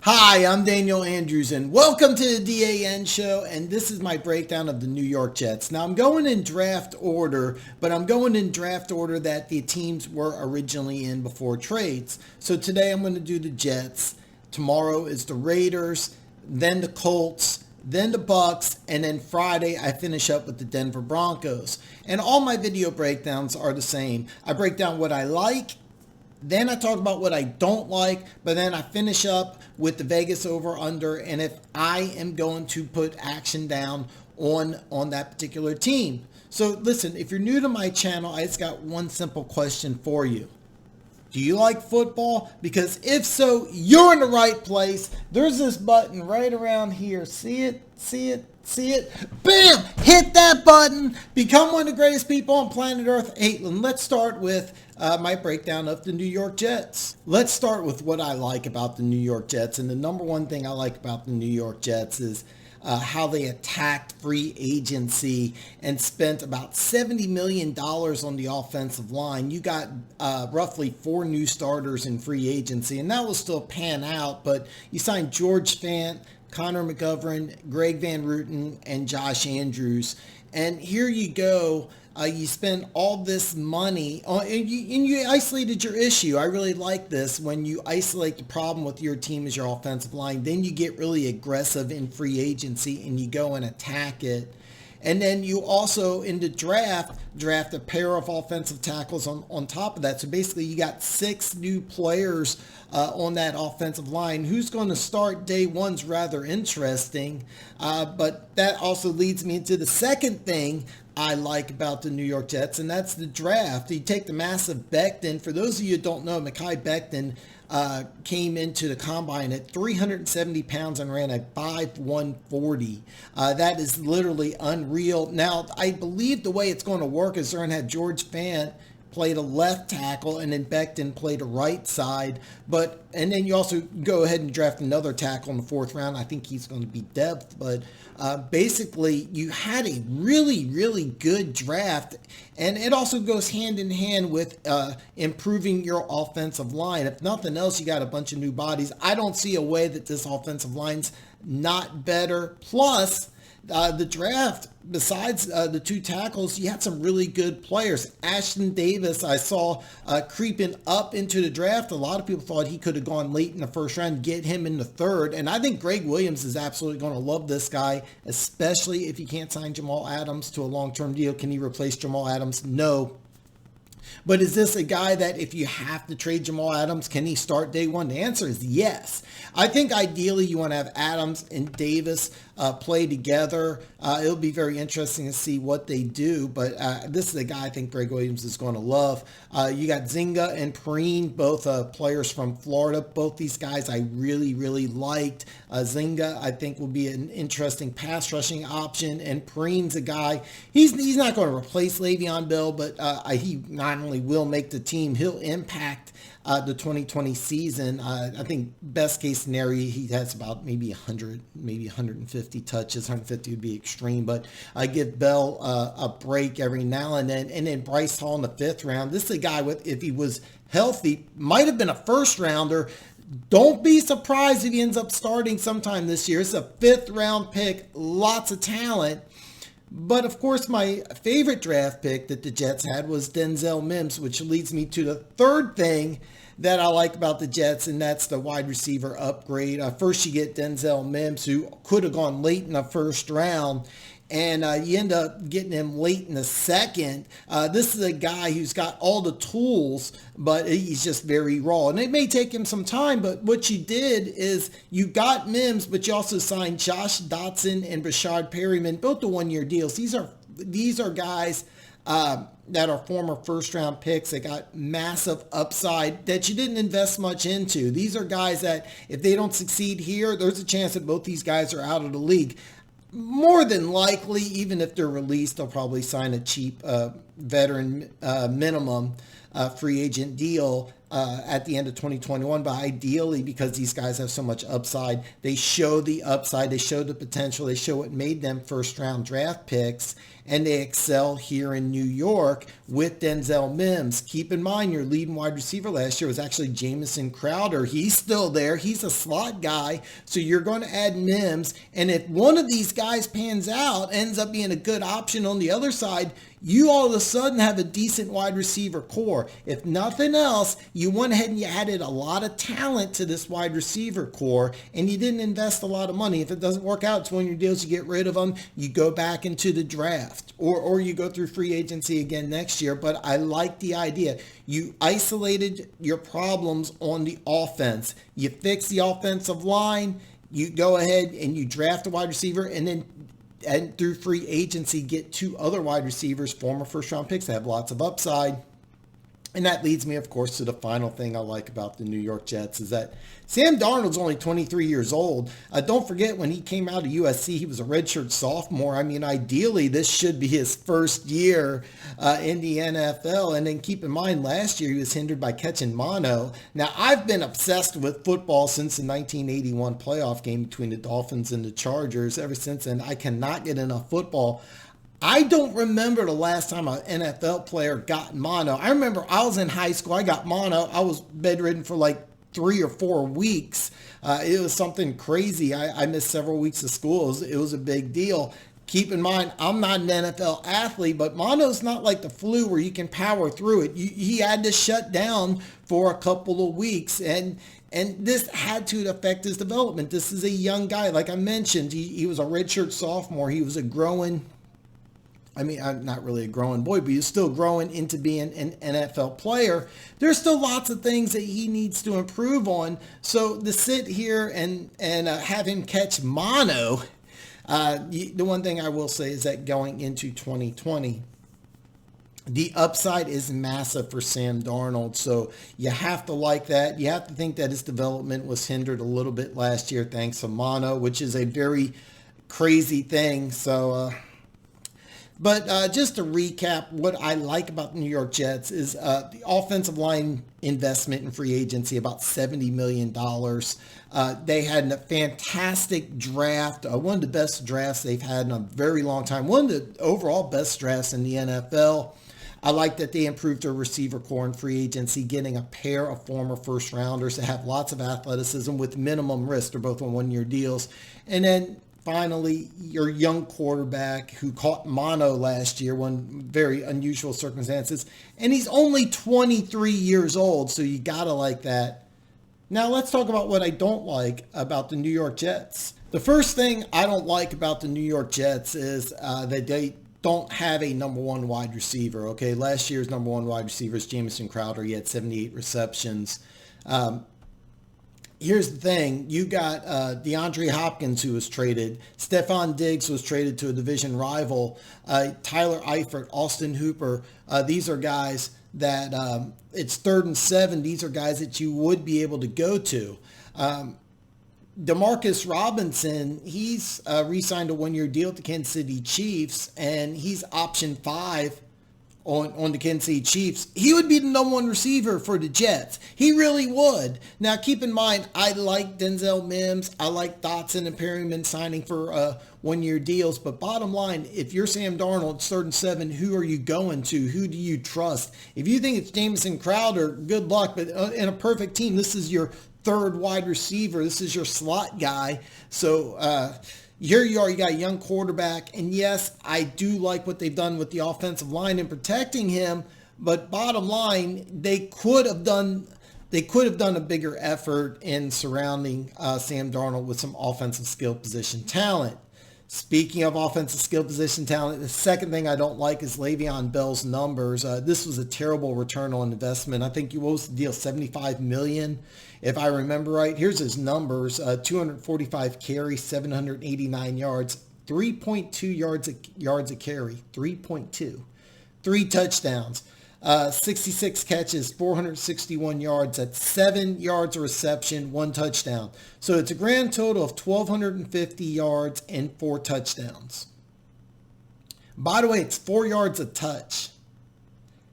Hi, I'm Daniel Andrews, and welcome to the DAN show. And this is my breakdown of the New York Jets. Now, I'm going in draft order, but I'm going in draft order that the teams were originally in before trades. So today I'm going to do the Jets. Tomorrow is the Raiders, then the Colts, then the Bucks, and then Friday I finish up with the Denver Broncos. And all my video breakdowns are the same. I break down what I like, then I talk about what I don't like, but then I finish up with the Vegas over under and if I am going to put action down on that particular team. So listen, if you're new to my channel, I just got one simple question for you. Do you like football? Because if so, you're in the right place. There's this button right around here. See it? See it? See it? Bam! Hit that button. Become one of the greatest people on planet Earth. Hey, let's start with my breakdown of the New York Jets. Let's start with what I like about the New York Jets. And the number one thing I like about the New York Jets is how they attacked free agency and spent about $70 million on the offensive line. You got roughly 4 new starters in free agency, and that will still pan out, but you signed George Fant, Connor McGovern, Greg Van Roten, and Josh Andrews. And here you go. You spend all this money on, and you isolated your issue. I really like this. When you isolate the problem with your team as your offensive line, then you get really aggressive in free agency and you go and attack it. And then you also, in the draft a pair of offensive tackles on top of that. So basically you got 6 new players on that offensive line. Who's going to start day one's rather interesting. But that also leads me into the second thing I like about the New York Jets, and that's the draft. You take the massive Becton. For those of you who don't know, Mekhi Becton came into the combine at 370 pounds and ran a 5.140. That is literally unreal. Now, I believe the way it's going to work is they're going to have George Fant played a left tackle and then Becton played a right side. And then you also go ahead and draft another tackle in the 4th round. I think he's going to be depth, but basically you had a really, really good draft, and it also goes hand in hand with improving your offensive line. If nothing else, you got a bunch of new bodies. I don't see a way that this offensive line's not better. Plus, the draft, besides the 2 tackles, you had some really good players. Ashton Davis, I saw creeping up into the draft. A lot of people thought he could have gone late in the 1st round, get him in the 3rd. And I think Greg Williams is absolutely going to love this guy, especially if he can't sign Jamal Adams to a long-term deal. Can he replace Jamal Adams? No. But is this a guy that if you have to trade Jamal Adams, can he start day one? The answer is yes. I think ideally you want to have Adams and Davis play together. It'll be very interesting to see what they do, but this is a guy I think Greg Williams is going to love. You got Zinga and Perine, both players from Florida. Both these guys I really, really liked. Zinga, I think, will be an interesting pass rushing option, and Perine's a guy, he's not going to replace Le'Veon Bell, but he not only will make the team, he'll impact the 2020 season. I think best case scenario, he has about maybe 100, maybe 150 touches. 150 would be extreme, but I give Bell a break every now and then. And then Bryce Hall in the 5th round. This is a guy with, if he was healthy, might have been a 1st rounder. Don't be surprised if he ends up starting sometime this year. It's a 5th round pick, lots of talent. But of course, my favorite draft pick that the Jets had was Denzel Mims, which leads me to the 3rd thing that I like about the Jets, and that's the wide receiver upgrade. First, you get Denzel Mims, who could have gone late in the 1st round, and you end up getting him late in the 2nd. This is a guy who's got all the tools, but he's just very raw. And it may take him some time, but what you did is you got Mims, but you also signed Josh Dotson and Rashad Perryman, both the 1-year deals. These are guys that are former 1st round picks that got massive upside that you didn't invest much into. These are guys that if they don't succeed here, there's a chance that both these guys are out of the league. More than likely, even if they're released, they'll probably sign a cheap veteran minimum free agent deal at the end of 2021. But ideally, because these guys have so much upside, they show the upside, they show the potential, they show what made them first round draft picks, and they excel here in New York with Denzel Mims. Keep in mind, your leading wide receiver last year was actually Jamison Crowder. He's still there. He's a slot guy. So you're going to add Mims. And if one of these guys pans out, ends up being a good option on the other side, you all of a sudden have a decent wide receiver core. If nothing else, you went ahead and you added a lot of talent to this wide receiver core, and you didn't invest a lot of money. If it doesn't work out, it's one of your deals, you get rid of them, you go back into the draft, or you go through free agency again next year. But I like the idea. You isolated your problems on the offense. You fix the offensive line, you go ahead and you draft a wide receiver, and through free agency, get 2 other wide receivers, former first-round picks that have lots of upside. And that leads me, of course, to the final thing I like about the New York Jets is that Sam Darnold's only 23 years old. Don't forget, when he came out of USC, he was a redshirt sophomore. I mean, ideally, this should be his first year in the NFL. And then keep in mind, last year he was hindered by catching mono. Now, I've been obsessed with football since the 1981 playoff game between the Dolphins and the Chargers. Ever since then, I cannot get enough football. I don't remember the last time an NFL player got mono. I remember I was in high school. I got mono. I was bedridden for like 3 or 4 weeks. It was something crazy. I missed several weeks of school. It was a big deal. Keep in mind, I'm not an NFL athlete, but mono's not like the flu where you can power through it. He had to shut down for a couple of weeks, and this had to affect his development. This is a young guy. Like I mentioned, he was a redshirt sophomore. He was I'm not really a growing boy, but he's still growing into being an NFL player. There's still lots of things that he needs to improve on. So to sit here and have him catch mono, the one thing I will say is that going into 2020, the upside is massive for Sam Darnold. So you have to like that. You have to think that his development was hindered a little bit last year thanks to mono, which is a very crazy thing. But just to recap, what I like about the New York Jets is the offensive line investment in free agency, about $70 million. They had a fantastic draft, one of the best drafts they've had in a very long time, one of the overall best drafts in the NFL. I like that they improved their receiver core in free agency, getting a pair of former first rounders that have lots of athleticism with minimum risk. They're both on 1-year deals. And then finally, your young quarterback who caught mono last year, one very unusual circumstances, and he's only 23 years old, so you gotta like that. Now let's talk about what I don't like about the New York Jets. The first thing I don't like about the New York Jets is that they don't have a number 1 wide receiver. Okay, last year's number 1 wide receiver is Jamison Crowder. He had 78 receptions. Here's the thing. You got DeAndre Hopkins, who was traded. Stephon Diggs was traded to a division rival. Tyler Eifert, Austin Hooper. These are guys that it's 3rd and 7. These are guys that you would be able to go to. Demarcus Robinson, he's re-signed a 1-year deal with the Kansas City Chiefs, and he's option 5 on the Kansas City Chiefs. He would be the number 1 receiver for the Jets. He really would. Now, keep in mind, I like Denzel Mims. I like Dotson and Perryman signing for 1-year deals. But bottom line, if you're Sam Darnold, it's 3rd and 7, who are you going to? Who do you trust? If you think it's Jamison Crowder, good luck. But in a perfect team, this is your 3rd wide receiver. This is your slot guy. So, here you are, you got a young quarterback, and yes, I do like what they've done with the offensive line and protecting him, but bottom line, they could have done a bigger effort in surrounding Sam Darnold with some offensive skill position talent. Speaking of offensive skill position talent, the second thing I don't like is Le'Veon Bell's numbers. This was a terrible return on investment. I think you owes the deal $75 million, if I remember right. Here's his numbers: 245 carries, 789 yards, 3.2 yards a carry, 3.2, 3 touchdowns. 66 catches, 461 yards. That's 7 yards a reception, 1 touchdown. So it's a grand total of 1,250 yards and 4 touchdowns. By the way, it's 4 yards a touch.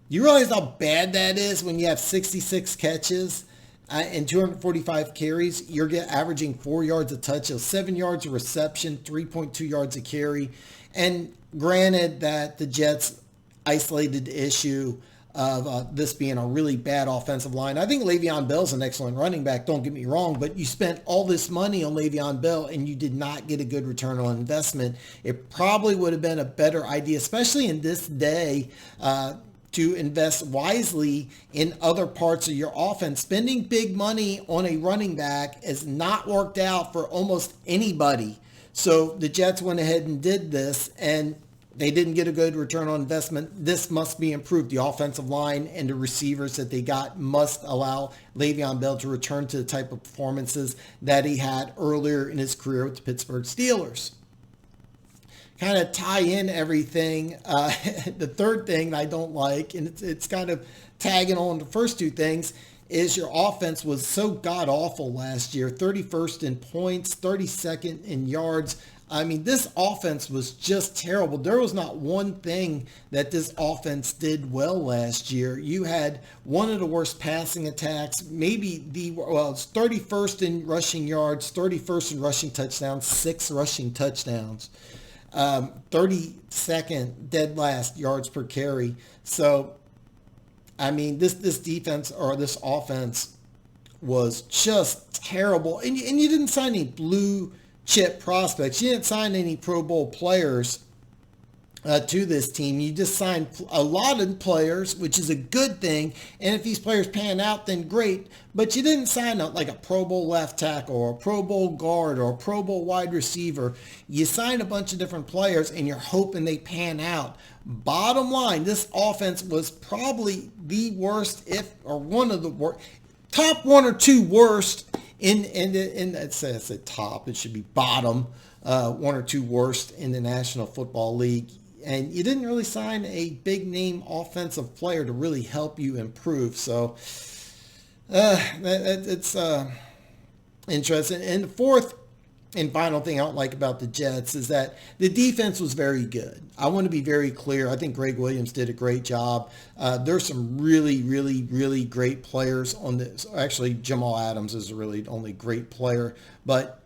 You realize how bad that is when you have 66 catches and 245 carries? You're averaging 4 yards a touch, so 7 yards a reception, 3.2 yards a carry. And granted that the Jets isolated the issue of this being a really bad offensive line. I think Le'Veon Bell's an excellent running back, don't get me wrong, but you spent all this money on Le'Veon Bell and you did not get a good return on investment. It probably would have been a better idea, especially in this day, to invest wisely in other parts of your offense. Spending big money on a running back has not worked out for almost anybody. So the Jets went ahead and did this, and they didn't get a good return on investment. This must be improved. The offensive line and the receivers that they got must allow Le'Veon Bell to return to the type of performances that he had earlier in his career with the Pittsburgh Steelers. Kind of tie in everything. The third thing I don't like, and it's kind of tagging on the first two things, is your offense was so god-awful last year. 31st in points, 32nd in yards. I mean, this offense was just terrible. There was not one thing that this offense did well last year. You had one of the worst passing attacks, maybe it's 31st in rushing yards, 31st in rushing touchdowns, 6 rushing touchdowns, 32nd dead last yards per carry. So, I mean, this defense or this offense was just terrible. And you didn't sign any blue chip prospects. You didn't sign any Pro Bowl players to this team. You just signed a lot of players, which is a good thing. And if these players pan out, then great. But you didn't sign like a Pro Bowl left tackle or a Pro Bowl guard or a Pro Bowl wide receiver. You signed a bunch of different players and you're hoping they pan out. Bottom line, this offense was probably the worst, or one of the worst, top 1 or 2 worst in it says at top, it should be bottom, 1 or 2 worst in the National Football League. And you didn't really sign a big name offensive player to really help you improve. So it's interesting. And the fourth and final thing I don't like about the Jets is that the defense was very good. I want to be very clear. I think Greg Williams did a great job. There's some really, really, really great players on this. Actually, Jamal Adams is really the only great player. But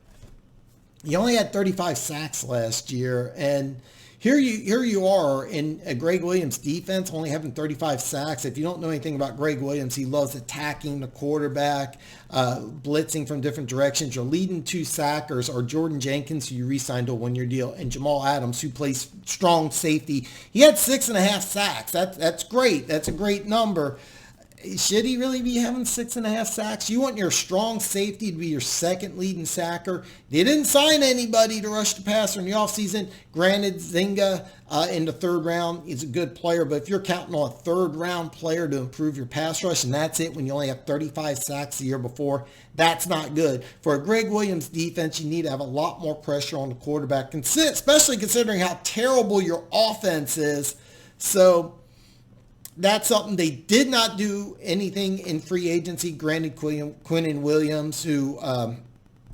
he only had 35 sacks last year. And here you are in a Greg Williams defense only having 35 sacks. If you don't know anything about Greg Williams, he loves attacking the quarterback, blitzing from different directions. Your leading 2 sackers are Jordan Jenkins, who you re-signed to a 1-year deal, and Jamal Adams, who plays strong safety. He had 6.5 sacks. That's great. That's a great number. Should he really be having 6.5 sacks? You want your strong safety to be your second leading sacker. They didn't sign anybody to rush the passer in the offseason. Granted, Zinga in the 3rd round is a good player, but if you're counting on a 3rd round player to improve your pass rush, and that's it when you only have 35 sacks the year before, that's not good. For a Greg Williams defense, you need to have a lot more pressure on the quarterback, especially considering how terrible your offense is. So that's something they did not do anything in free agency. Granted, Quinnen Williams, who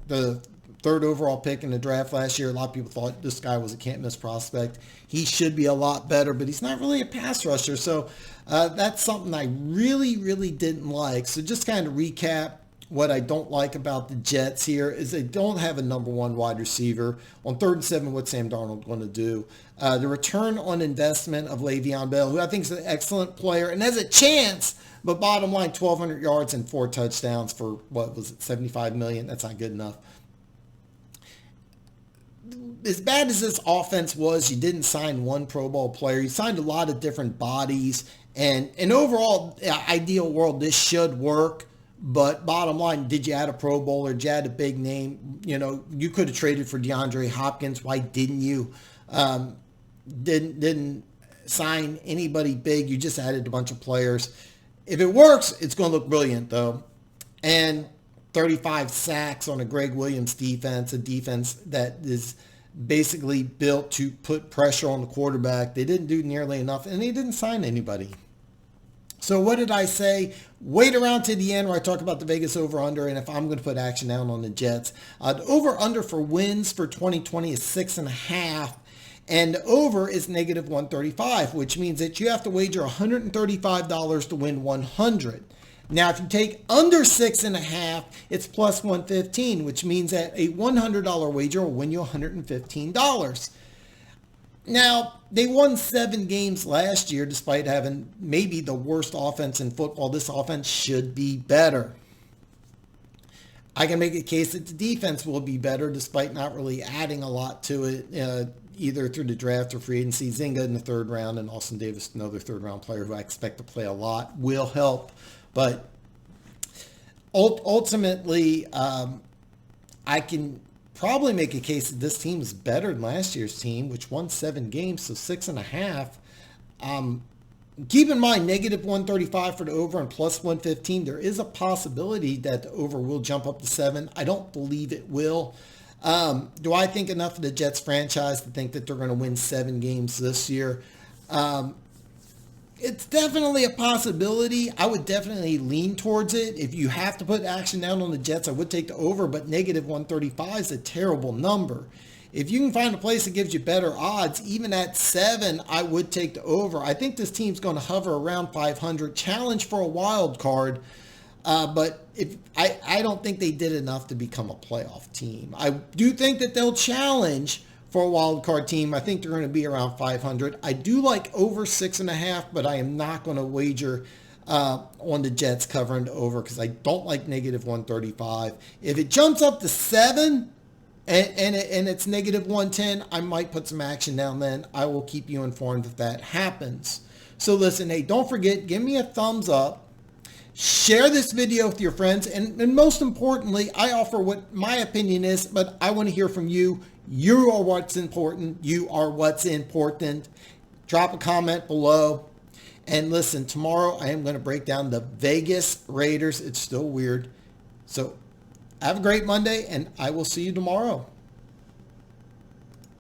the 3rd overall pick in the draft last year, a lot of people thought this guy was a can't-miss prospect. He should be a lot better, but he's not really a pass rusher. So that's something I really, really didn't like. So just kind of recap, what I don't like about the Jets here is they don't have a number 1 wide receiver. On 3rd and 7, what's Sam Darnold going to do? The return on investment of Le'Veon Bell, who I think is an excellent player and has a chance, but bottom line, 1,200 yards and 4 touchdowns for, what was it, $75 million? That's not good enough. As bad as this offense was, you didn't sign 1 Pro Bowl player. You signed a lot of different bodies. And overall, ideal world, this should work. But bottom line, did you add a Pro Bowler? Did you add a big name? You know, you could have traded for DeAndre Hopkins. Why didn't you? Didn't sign anybody big. You just added a bunch of players. If it works, it's going to look brilliant, though. And 35 sacks on a Greg Williams defense, a defense that is basically built to put pressure on the quarterback. They didn't do nearly enough, and they didn't sign anybody. So what did I say? Wait around to the end where I talk about the Vegas over-under and if I'm going to put action down on the Jets. The over-under for wins for 2020 is 6.5. And the over is negative 135, which means that you have to wager $135 to win 100. Now, if you take under 6.5, it's plus 115, which means that a $100 wager will win you $115. Now, they won 7 games last year despite having maybe the worst offense in football. This offense should be better. I can make a case that the defense will be better despite not really adding a lot to it, either through the draft or free agency. Zynga in the 3rd round and Austin Davis, another 3rd round player who I expect to play a lot, will help. But ultimately, I can probably make a case that this team is better than last year's team, which won 7 games, so 6.5. Keep in mind, negative 135 for the over and plus 115. There is a possibility that the over will jump up to 7. I don't believe it will. Do I think enough of the Jets franchise to think that they're going to win 7 games this year? It's definitely a possibility. I would definitely lean towards it. If you have to put action down on the Jets, I would take the over, but negative 135 is a terrible number. If you can find a place that gives you better odds, even at 7, I would take the over. I think this team's going to hover around 500, challenge for a wild card, but I don't think they did enough to become a playoff team. I do think that they'll challenge for a wild card team. I think they're going to be around 500. I do like over 6.5, but I am not going to wager on the Jets covering the over because I don't like negative 135. If it jumps up to 7 and it's negative 110, I might put some action down then. I will keep you informed if that happens. So listen, hey, don't forget, give me a thumbs up. Share this video with your friends. And most importantly, I offer what my opinion is, but I want to hear from you. You are what's important. You are what's important. Drop a comment below. And listen, tomorrow I am going to break down the Vegas Raiders. It's still weird. So have a great Monday, and I will see you tomorrow.